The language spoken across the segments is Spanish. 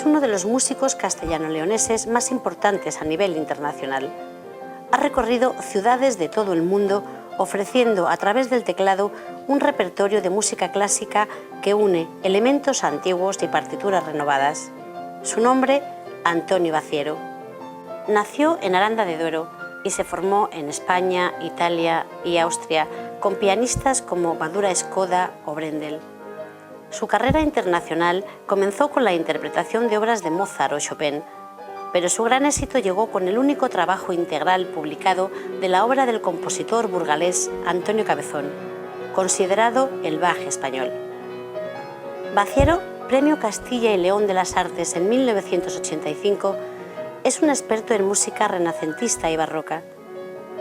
uno de los músicos castellano-leoneses más importantes a nivel internacional. Ha recorrido ciudades de todo el mundo ofreciendo a través del teclado un repertorio de música clásica que une elementos antiguos y partituras renovadas. Su nombre, Antonio Baciero. Nació en Aranda de Duero y se formó en España, Italia y Austria con pianistas como Badura Skoda o Brendel. Su carrera internacional comenzó con la interpretación de obras de Mozart o Chopin, pero su gran éxito llegó con el único trabajo integral publicado de la obra del compositor burgalés Antonio Cabezón, considerado el Bach español. Baciero, Premio Castilla y León de las Artes en 1985, es un experto en música renacentista y barroca.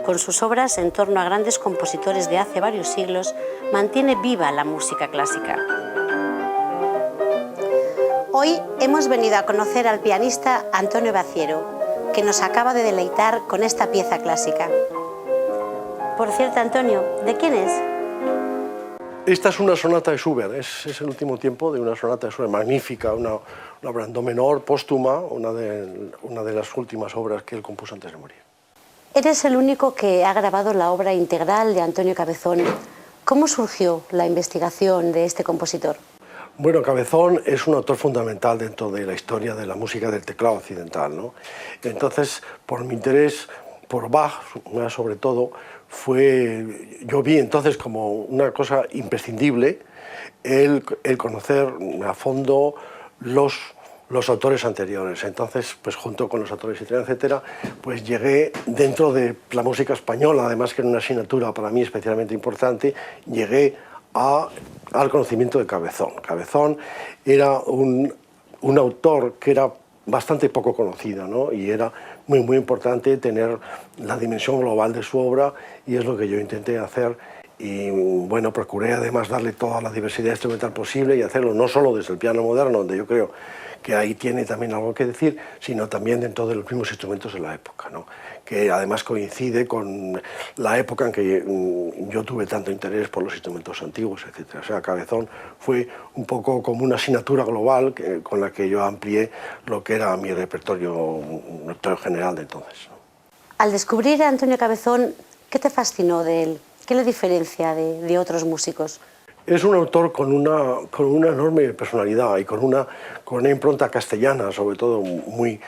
Con sus obras en torno a grandes compositores de hace varios siglos, mantiene viva la música clásica. Hoy hemos venido a conocer al pianista Antonio Baciero, que nos acaba de deleitar con esta pieza clásica. Por cierto, Antonio, ¿de quién es? Esta es una sonata de Schubert, es el último tiempo de una sonata de Schubert magnífica, una obra en do menor, póstuma, una de las últimas obras que él compuso antes de morir. Eres el único que ha grabado la obra integral de Antonio Cabezón. ¿Cómo surgió la investigación de este compositor? Bueno, Cabezón es un autor fundamental dentro de la historia de la música del teclado occidental, ¿no? Entonces, por mi interés por Bach, sobre todo, yo vi entonces como una cosa imprescindible el conocer a fondo los autores anteriores. Entonces, pues junto con los autores italianos, etcétera, pues llegué dentro de la música española, además que era una asignatura para mí especialmente importante, llegué al conocimiento de Cabezón. Cabezón era un autor que era bastante poco conocido, ¿no? Y era muy importante tener la dimensión global de su obra, y es lo que yo intenté hacer. Y bueno, procuré además darle toda la diversidad instrumental posible y hacerlo no solo desde el piano moderno, donde yo creo que ahí tiene también algo que decir, sino también dentro de los mismos instrumentos de la época, ¿no? Que además coincide con la época en que yo tuve tanto interés por los instrumentos antiguos, etc. O sea, Cabezón fue un poco como una asignatura global con la que yo amplié lo que era mi repertorio general de entonces, ¿no? Al descubrir a Antonio Cabezón, ¿qué te fascinó de él? ¿Qué le diferencia de otros músicos? Es un autor con una enorme personalidad y con una impronta castellana, sobre todo, muy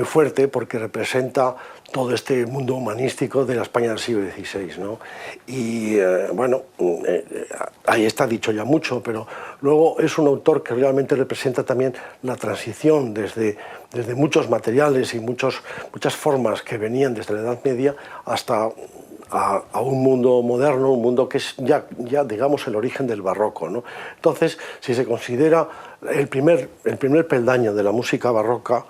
fuerte, porque representa todo este mundo humanístico de la España del siglo XVI, ¿no? Y bueno, ahí está dicho ya mucho, pero luego es un autor que realmente representa también la transición desde muchos materiales y muchas formas que venían desde la Edad Media hasta a un mundo moderno, un mundo que es ya digamos el origen del barroco, ¿no? Entonces, si se considera el primer peldaño de la música barroca,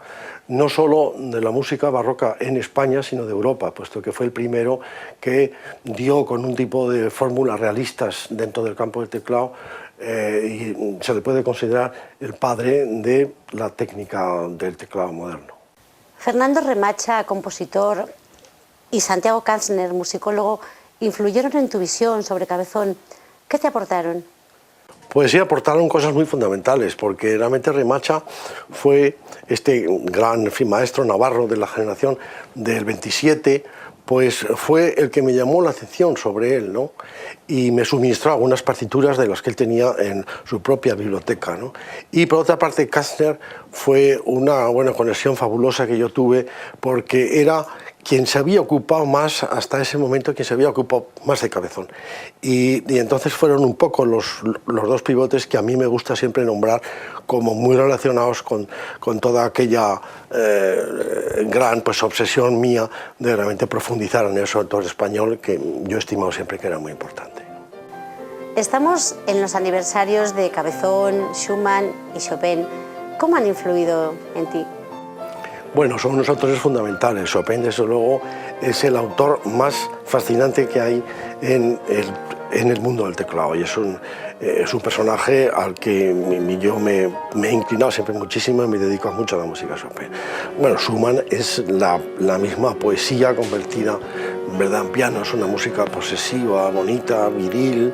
no solo de la música barroca en España, sino de Europa, puesto que fue el primero que dio con un tipo de fórmulas realistas dentro del campo del teclado, y se le puede considerar el padre de la técnica del teclado moderno. Fernando Remacha, compositor, y Santiago Kastner, musicólogo, influyeron en tu visión sobre Cabezón. ¿Qué te aportaron? Pues sí, aportaron cosas muy fundamentales, porque realmente Remacha fue este gran maestro navarro de la generación del 27, pues fue el que me llamó la atención sobre él, ¿no? Y me suministró algunas partituras de las que él tenía en su propia biblioteca, ¿no? Y por otra parte, Kastner fue una conexión fabulosa que yo tuve, porque era quien se había ocupado más, hasta ese momento, quien se había ocupado más de Cabezón. Y entonces fueron un poco los dos pivotes que a mí me gusta siempre nombrar como muy relacionados con toda aquella gran obsesión mía de realmente profundizar en ese autor español que yo he estimado siempre que era muy importante. Estamos en los aniversarios de Cabezón, Schumann y Chopin. ¿Cómo han influido en ti? Bueno, son unos autores fundamentales. Chopin, desde luego, es el autor más fascinante que hay en el mundo del teclado, y es es un personaje al que yo me he inclinado siempre muchísimo y me dedico mucho a la música Chopin. Bueno, Schumann es la misma poesía convertida, ¿verdad?, en piano. Es una música posesiva, bonita, viril,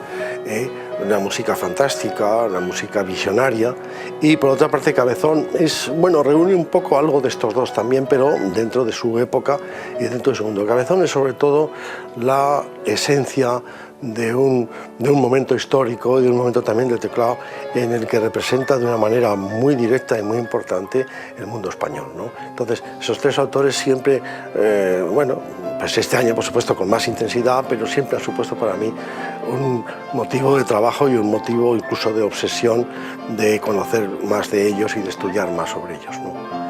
una música fantástica, una música visionaria. Y por otra parte Cabezón reúne un poco algo de estos dos también, pero dentro de su época y dentro de su mundo. Cabezón es sobre todo la esencia de un momento histórico, de un momento también del teclado, en el que representa de una manera muy directa y muy importante el mundo español, ¿no? Entonces, esos tres autores siempre, pues este año por supuesto con más intensidad, pero siempre han supuesto para mí un motivo de trabajo y un motivo incluso de obsesión de conocer más de ellos y de estudiar más sobre ellos, ¿no?